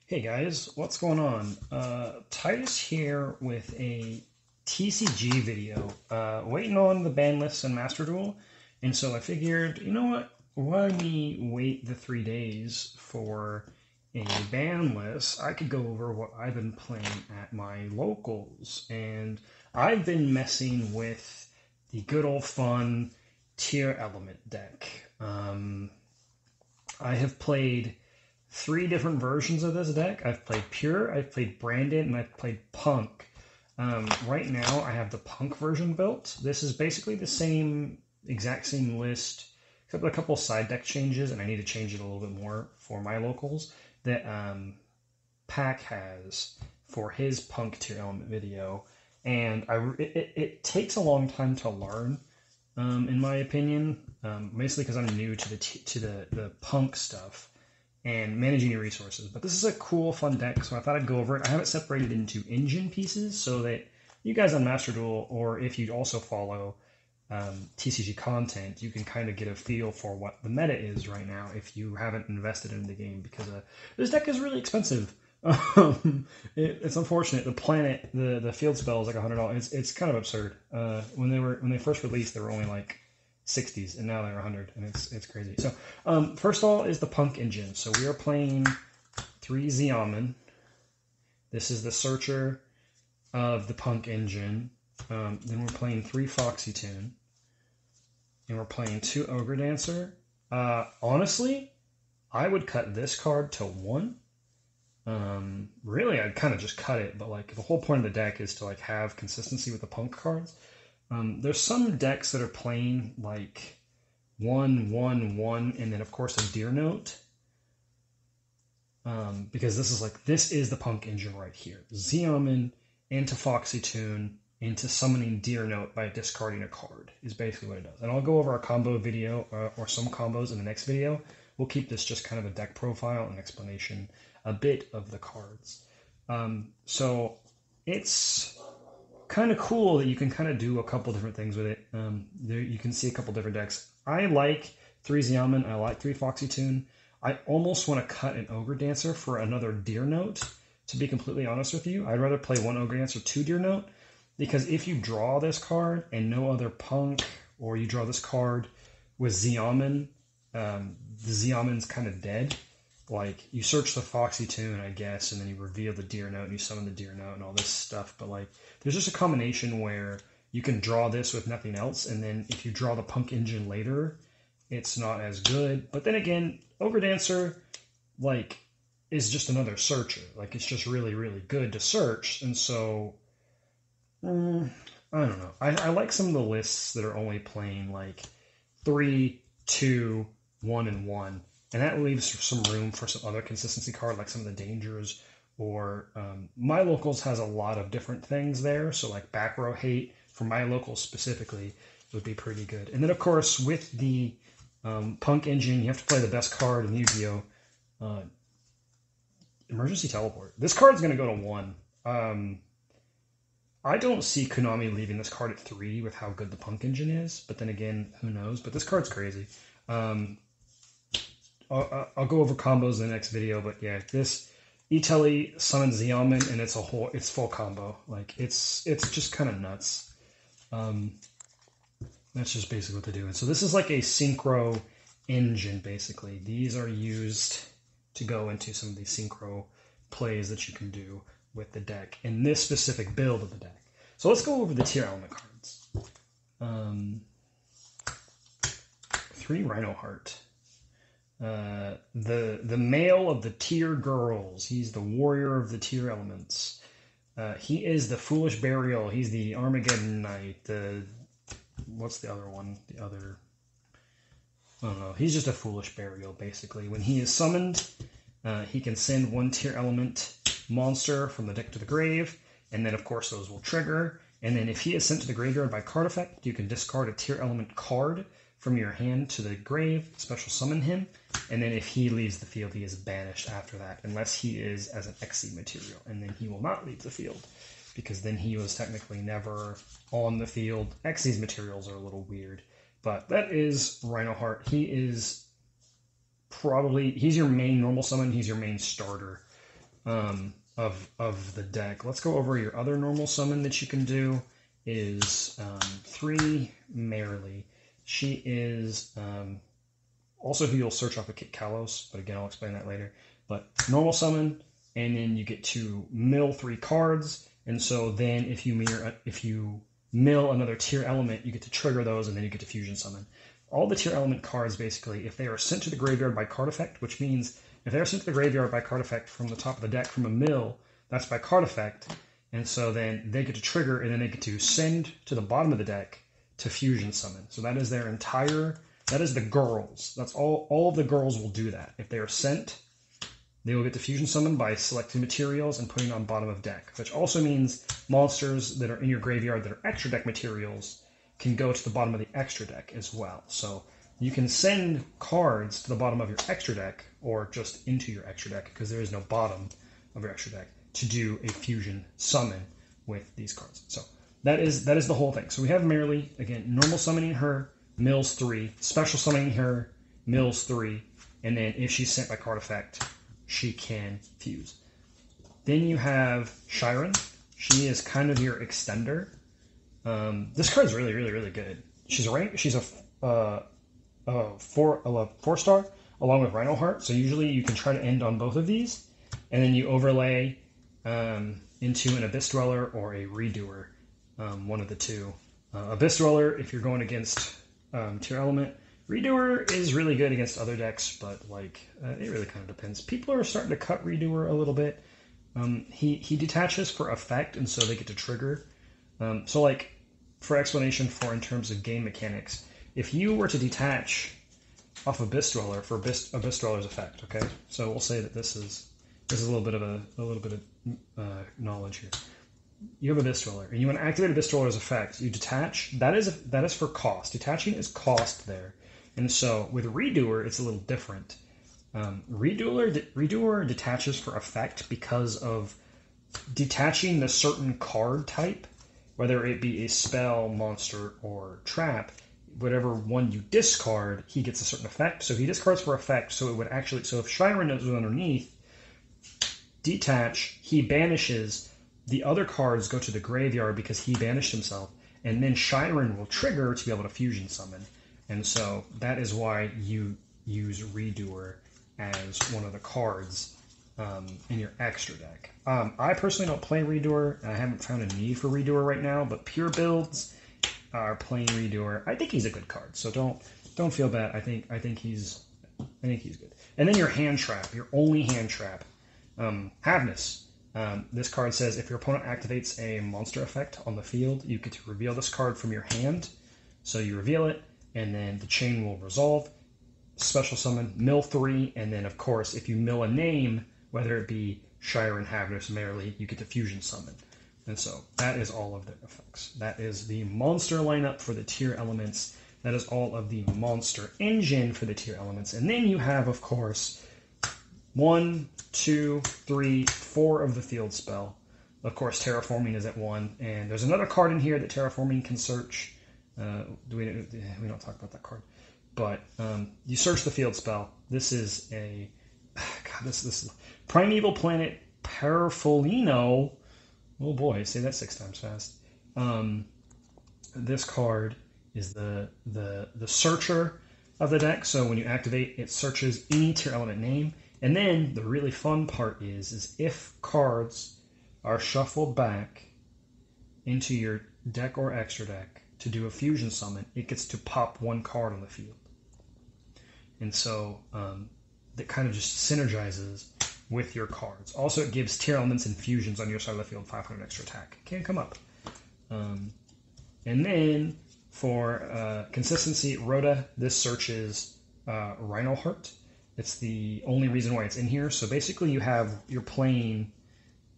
Hey guys, what's going on? Titus here with a TCG video, waiting on the ban list and Master Duel, and so I figured, you know what, why me wait the 3 days for a ban list? I could go over what I've been playing at my locals, and I've been messing with the good old fun Tearalment deck. I have played three different versions of this deck. I've played Pure, I've played Branded, and I've played Punk. Right now, I have the Punk version built. This is basically the exact same list, except a couple side deck changes, and I need to change it a little bit more for my locals, that Pack has for his Punk Tearalment video. And it takes a long time to learn, in my opinion, basically because I'm new to the Punk stuff and managing your resources. But this is a cool, fun deck, so I thought I'd go over it. I have it separated into engine pieces so that you guys on Master Duel, or if you also follow TCG content, you can kind of get a feel for what the meta is right now if you haven't invested in the game, because this deck is really expensive. It's unfortunate. The planet, the field spell is like $100. It's kind of absurd. When they first released, they were only like 60s, and now they're 100, and it's crazy. So first of all is the Punk engine. So we are playing 3 Xiamen. This is the searcher of the Punk engine. Then we're playing 3 Foxy Tune, and we're playing 2 Ogre Dancer. Honestly, I would cut this card to 1. Really, I'd kind of just cut it, but like the whole point of the deck is to like have consistency with the Punk cards. There's some decks that are playing like 1, 1, 1, and then of course a Deer Note. Because this is the Punk engine right here. Xiamen into Foxy Tune into summoning Deer Note by discarding a card is basically what it does. And I'll go over a combo video or some combos in the next video. We'll keep this just kind of a deck profile and explanation a bit of the cards. So it's kind of cool that you can kind of do a couple different things with it. There you can see a couple different decks. I like 3 Xiamen. I like 3 Foxy Tune. I almost want to cut an Ogre Dancer for another Deer Note, to be completely honest with you. I'd rather play 1 Ogre Dancer, 2 Deer Note, because if you draw this card and no other Punk, or you draw this card with Xiamen, the Xiamen's kind of dead. Like, you search the Foxy Tune, I guess, and then you reveal the Deer Note, and you summon the Deer Note, and all this stuff. But, like, there's just a combination where you can draw this with nothing else, and then if you draw the Punk engine later, it's not as good. But then again, Ogre Dancer, like, is just another searcher. Like, it's just really, really good to search, and so, I don't know. I like some of the lists that are only playing, like, 3, 2, 1, and 1. And that leaves some room for some other consistency card, like some of the dangers, or my locals has a lot of different things there. So like back row hate for my locals specifically would be pretty good. And then of course with the Punk engine, you have to play the best card in Yu-Gi-Oh! Emergency Teleport. This card's going to go to 1. I don't see Konami leaving this card at 3 with how good the Punk engine is, but then again, who knows? But this card's crazy. I'll go over combos in the next video, but yeah, this Italy summons Xiamen, and it's full combo. Like, it's just kind of nuts. That's just basically what they're doing. So this is like a synchro engine, basically. These are used to go into some of these synchro plays that you can do with the deck in this specific build of the deck. So let's go over the Tearalment cards. 3 Rhino Heart. The male of the Tear Girls. He's the warrior of the Tear elements. He is the Foolish Burial. He's the Armageddon Knight. What's the other one? I don't know. He's just a Foolish Burial, basically. When he is summoned, he can send 1 Tear element monster from the deck to the grave, and then of course those will trigger. And then if he is sent to the graveyard by card effect, you can discard a Tear element card from your hand to the grave, special summon him, and then if he leaves the field, he is banished after that, unless he is as an Xe material, and then he will not leave the field, because then he was technically never on the field. Xyz materials are a little weird, but that is Rhino Heart. He's your main normal summon, he's your main starter. of the deck. Let's go over your other normal summon that you can do is 3 Merrily. She is also who you'll search off of Kit Kalos, but again, I'll explain that later. But normal summon, and then you get to mill 3 cards, and so then if you mill another tier element, you get to trigger those, and then you get to fusion summon. All the tier element cards, basically, if they are sent to the graveyard by card effect, which means if they are sent to the graveyard by card effect from the top of the deck from a mill, that's by card effect, and so then they get to trigger, and then they get to send to the bottom of the deck to fusion summon. So that is their entire, that is the girls. That's all of the girls will do that. If they are sent, they will get to fusion summon by selecting materials and putting on bottom of deck, which also means monsters that are in your graveyard that are extra deck materials can go to the bottom of the extra deck as well. So you can send cards to the bottom of your extra deck or just into your extra deck because there is no bottom of your extra deck to do a fusion summon with these cards. So that is the whole thing. So we have Merrily, again, normal summoning her, mills 3, special summoning her, mills 3, and then if she's sent by card effect, she can fuse. Then you have Shiren. She is kind of your extender. This card is really, really, really good. She's a 4-star along with Rhino Heart. So usually you can try to end on both of these, and then you overlay into an Abyss Dweller or a Redoer, one of the two. Abyss Dweller if you're going against Tier Element. Redoer is really good against other decks, but like it really kind of depends. People are starting to cut Redoer a little bit. He detaches for effect, and so they get to trigger. So like for explanation for in terms of game mechanics, if you were to detach off Abyss Dweller for Abyss Dweller's effect, okay? So we'll say that this is a little bit of knowledge here. You have Abyss Dweller, and you want to activate Abyss Dweller's effect. You detach. That is for cost. Detaching is cost there. And so with Redoer, it's a little different. Redoer detaches for effect because of detaching the certain card type, whether it be a spell, monster, or trap. Whatever one you discard, he gets a certain effect. So he discards for effect, so it would actually... So if Shiren is underneath, detach, he banishes, the other cards go to the graveyard because he banished himself, and then Shiren will trigger to be able to fusion summon. And so that is why you use Redoer as one of the cards in your extra deck. I personally don't play Redoer, and I haven't found a need for Redoer right now, but pure builds are playing Redoer. I think he's a good card, so don't feel bad. I think he's good. And then your hand trap, your only hand trap, Havness. This card says if your opponent activates a monster effect on the field, you get to reveal this card from your hand. So you reveal it, and then the chain will resolve. Special summon, mill 3, and then of course if you mill a name, whether it be Shiren, Havness, Merrily, you get to fusion summon. And so that is all of the effects. That is the monster lineup for the tier elements. That is all of the monster engine for the tier elements. And then you have, of course, 1, 2, 3, 4 of the field spell. Of course, Terraforming is at 1. And there's another card in here that Terraforming can search. We don't talk about that card. But you search the field spell. This is a... God, this is Primeval Planet Parafolino. Oh boy, say that 6 times fast. This card is the searcher of the deck. So when you activate, it searches any tier element name. And then the really fun part is if cards are shuffled back into your deck or extra deck to do a fusion summon, it gets to pop 1 card on the field. And so that kind of just synergizes with your cards. Also, it gives tier elements and fusions on your side of the field 500 extra attack. Can't come up. And then for consistency, Rhoda, this searches Rhino Heart. It's the only reason why it's in here. So basically you're playing,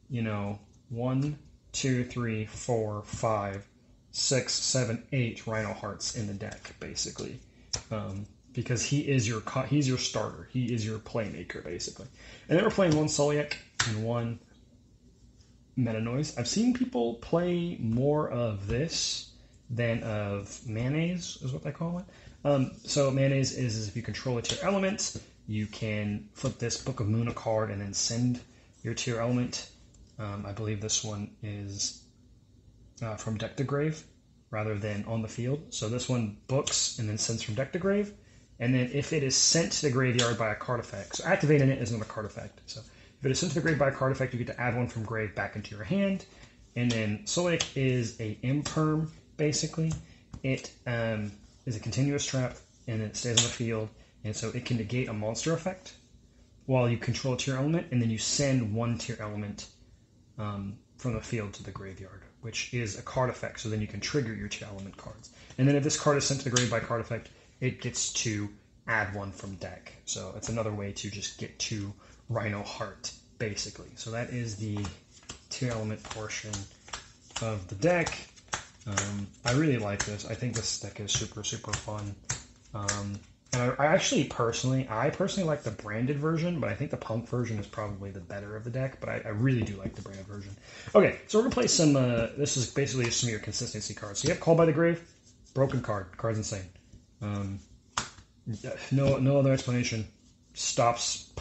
1, 2, 3, 4, 5, 6, 7, 8 Rhino Hearts in the deck, basically. Because he's your starter. He is your playmaker, basically. And then we're playing 1 Soliac and 1 Meta Noise. I've seen people play more of this than of Mayonnaise, is what they call it. So Mayonnaise is if you control a tier element, you can flip this Book of Moon a card and then send your tier element. I believe this one is from deck to grave rather than on the field. So this one books and then sends from deck to grave. And then if it is sent to the graveyard by a card effect, so activating it is another card effect. So if it is sent to the grave by a card effect, you get to add one from grave back into your hand. And then Solik is a imperm, basically. It is a continuous trap, and it stays on the field. And so it can negate a monster effect while you control a tier element, and then you send one tier element from the field to the graveyard, which is a card effect, so then you can trigger your tier element cards. And then if this card is sent to the grave by card effect, it gets to add one from deck. So it's another way to just get to Rhino Heart, basically. So that is the tier element portion of the deck. I really like this. I think this deck is super, super fun. And I personally like the branded version, but I think the Punk version is probably the better of the deck, but I really do like the branded version. Okay, so we're going to play some, this is basically some of your consistency cards. So you have Called by the Grave, broken card. Card's insane. No other explanation. Stops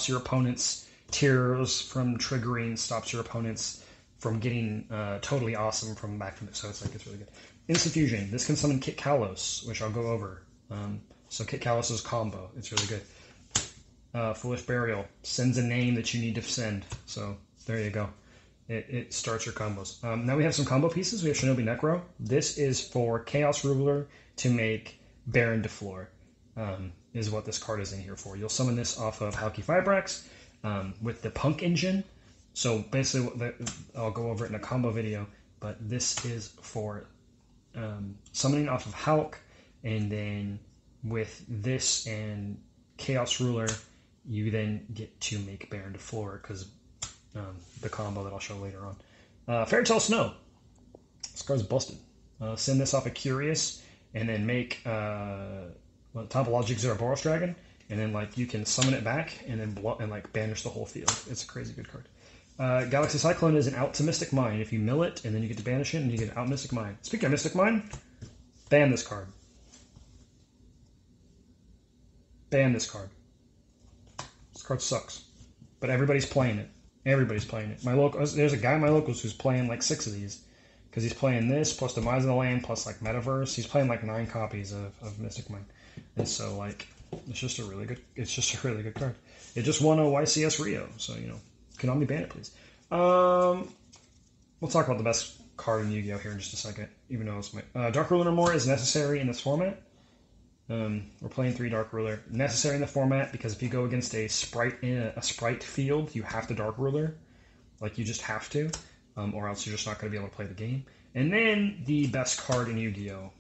your opponent's tiers from triggering, stops your opponents from getting totally awesome from back from it. So it's really good. Instant Fusion. This can summon Kit Kalos, which I'll go over. So Kit Kalos' combo. It's really good. Foolish Burial. Sends a name that you need to send. So there you go. It starts your combos. Now we have some combo pieces. We have Shinobi Necro. This is for Chaos Ruler to make Baron de Fleur, is what this card is in here for. You'll summon this off of P.U.N.K Fibrax with the Punk engine. So basically, I'll go over it in a combo video, but this is for summoning off of P.U.N.K, and then with this and Chaos Ruler, you then get to make Baron de Fleur, because the combo that I'll show later on. Fairytale Snow. This card's busted. Send this off of Curious, and then make Topologic Zeraboros Dragon, and then you can summon it back and then banish the whole field. It's a crazy good card. Galaxy Cyclone is an out to Mystic Mine. If you mill it, and then you get to banish it, and you get out Mystic Mine. Speaking of Mystic Mine, ban this card. Ban this card. This card sucks, but everybody's playing it. Everybody's playing it. There's a guy in my locals who's playing 6 of these, because he's playing this plus Demise of the Land plus Metaverse. He's playing 9 copies of Mystic Mine, and so it's just a really good card. It just won a YCS Rio, so Konami ban it, please. We'll talk about the best card in Yu-Gi-Oh here in just a second, even though it's Dark Ruler no more is necessary in this format. We're playing 3 Dark Ruler. Necessary in the format because if you go against a sprite in a sprite field, you have to Dark Ruler. You just have to, or else you're just not going to be able to play the game. And then the best card in Yu-Gi-Oh!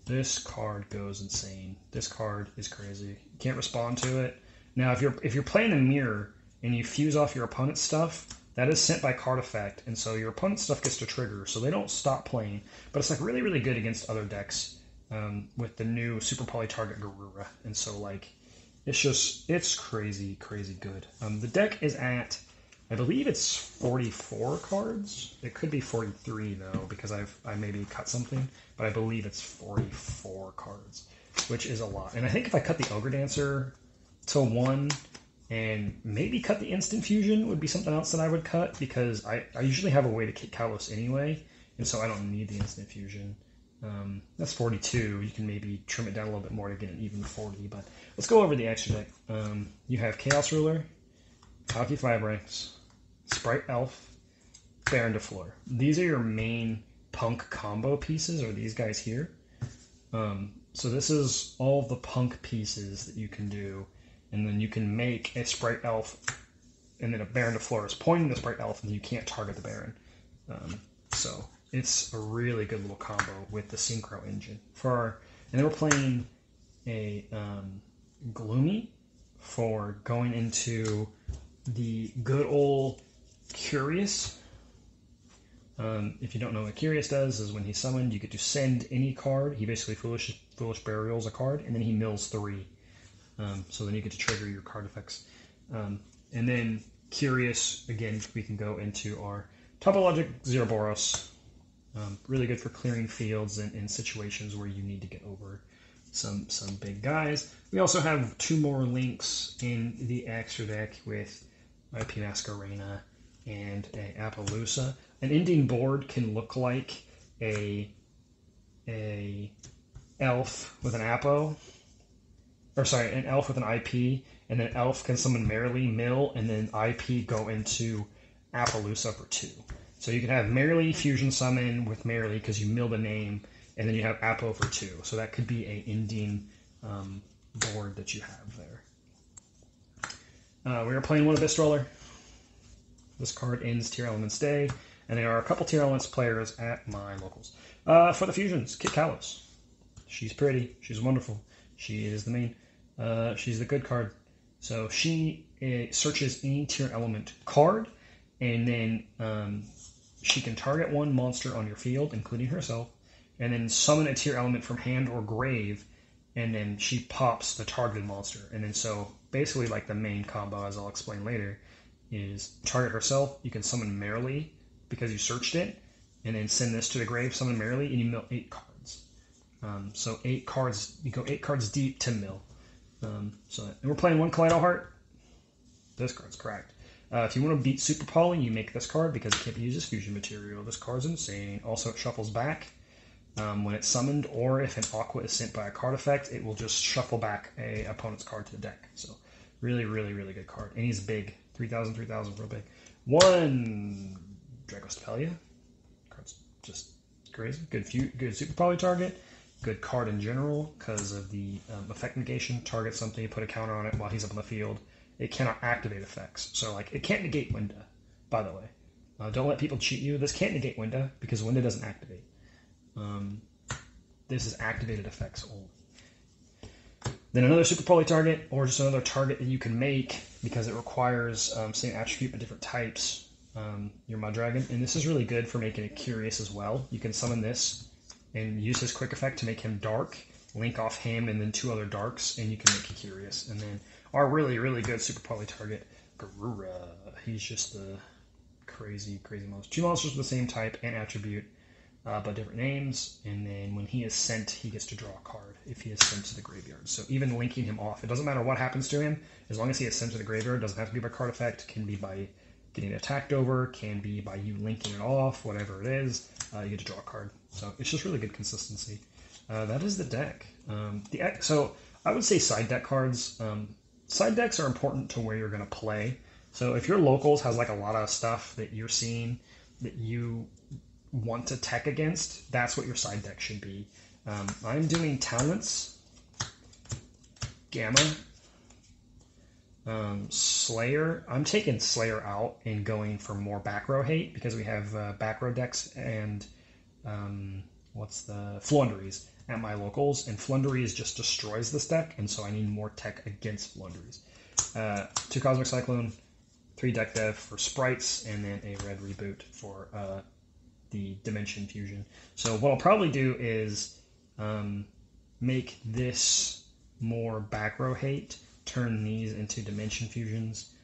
This card goes insane. This card is crazy. You can't respond to it. Now, if you're playing a mirror and you fuse off your opponent's stuff, that is sent by card effect, and so your opponent's stuff gets to trigger, so they don't stop playing. But it's really, really good against other decks with the new Super Poly Target Garura, and so it's crazy, crazy good. The deck is at, I believe it's 44 cards. It could be 43 though, because I maybe cut something, but I believe it's 44 cards, which is a lot. And I think if I cut the Ogre Dancer to 1 and maybe cut the Instant Fusion would be something else that I would cut, because I usually have a way to kick Kalos anyway, and so I don't need the Instant Fusion. That's 42. You can maybe trim it down a little bit more to get an even 40, but let's go over the extra deck. You have Chaos Ruler, P.U.N.K Fibrax, Sprite Elf, Baron de Fleur. These are your main Punk combo pieces, or these guys here. So this is all the Punk pieces that you can do, and then you can make a Sprite Elf, and then a Baron de Fleur is pointing the Sprite Elf, and you can't target the Baron. So it's a really good little combo with the Synchro engine. And then we're playing a Gloomy for going into the good old Curious. If you don't know what Curious does, is when he's summoned, you get to send any card. He basically Foolish Burials a card, and then he mills 3. So then you get to trigger your card effects. And then Curious, again, we can go into our Topologic Zeraboros. Really good for clearing fields in situations where you need to get over some big guys. We also have 2 more links in the extra deck with a P.U.N.K Masquerena and a Appaloosa. An ending board can look like a elf with an Appo, or sorry, an elf with an IP, and then elf can summon Merrily, mill, and then IP go into Appaloosa for 2. So you can have Merrily fusion summon with Merrily because you mill the name, and then you have Appo for 2. So that could be a ending board that you have there. We are playing one Abyss Roller. This card ends Tearalment's day, and there are a couple Tearalment's players at my locals. For the fusions, Kit Kalos. She's pretty. She's wonderful. She is the main. She's the good card. So she searches any Tearalment card, and then she can target one monster on your field, including herself, and then summon a Tearalment from hand or grave, and then she pops the targeted monster. And then so basically like the main combo, as I'll explain later, is target herself, you can summon Merrily because you searched it, and then send this to the grave, summon Merrily, and you mill 8 cards. So 8 cards, you go 8 cards deep to mill. And we're playing 1 Kaleido Heart. This card's cracked. If you want to beat Super Poly, you make this card because it can't be used as fusion material. This card's insane. Also, it shuffles back when it's summoned, or if an Aqua is sent by a card effect, it will just shuffle back a opponent's card to the deck. So really, really, really good card. And he's big. 3,000, 3,000, real big. 1 Dragostapelia. Card's just crazy. Good Super Poly target. Good card in general because of the effect negation. Target something, put a counter on it while he's up on the field. It cannot activate effects. So like it can't negate Winda, by the way. Don't let people cheat you. This can't negate Winda because Winda doesn't activate. This is activated effects only. Then another Super Poly target, or just another target that you can make because it requires same attribute but different types. Your Mud Dragon, and this is really good for making it curious as well. You can summon this and use his quick effect to make him dark, link off him and then 2 other darks, and you can make it curious. And then our really, really good Super Poly target, Garura. He's just the crazy, crazy monster. 2 monsters with the same type and attribute, but different names. And then when he is sent, he gets to draw a card if he is sent to the graveyard. So even linking him off, it doesn't matter what happens to him, as long as he is sent to the graveyard. It doesn't have to be by card effect, can be by getting attacked over, can be by you linking it off, whatever it is, you get to draw a card. So it's just really good consistency. That is the deck. So I would say side deck cards. Side decks are important to where you're going to play. So if your locals has like a lot of stuff that you're seeing that you want to tech against, that's what your side deck should be. I'm doing Talents, Gamma, Slayer. I'm taking Slayer out and going for more back row hate because we have back row decks and what's the Flunderies at my locals, and Flunderies just destroys this deck, and so I need more tech against Flunderies. 2 Cosmic Cyclone, 3 deck dev for sprites, and then a red reboot for the Dimension Fusion. So what I'll probably do is make this more back row hate, turn these into Dimension Fusions,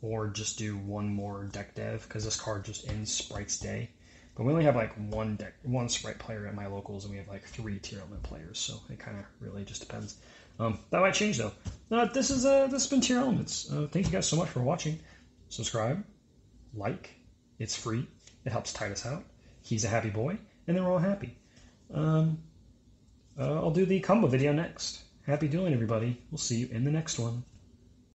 or just do 1 more deck dev because this card just ends Sprite's day. But we only have like 1 Sprite player at my locals, and we have like 3 Tearalment players, so it kind of really just depends. That might change though. This has been Tearalements. Thank you guys so much for watching. Subscribe, like, it's free. It helps Titus out. He's a happy boy, and then we're all happy. I'll do the combo video next. Happy dueling, everybody. We'll see you in the next one.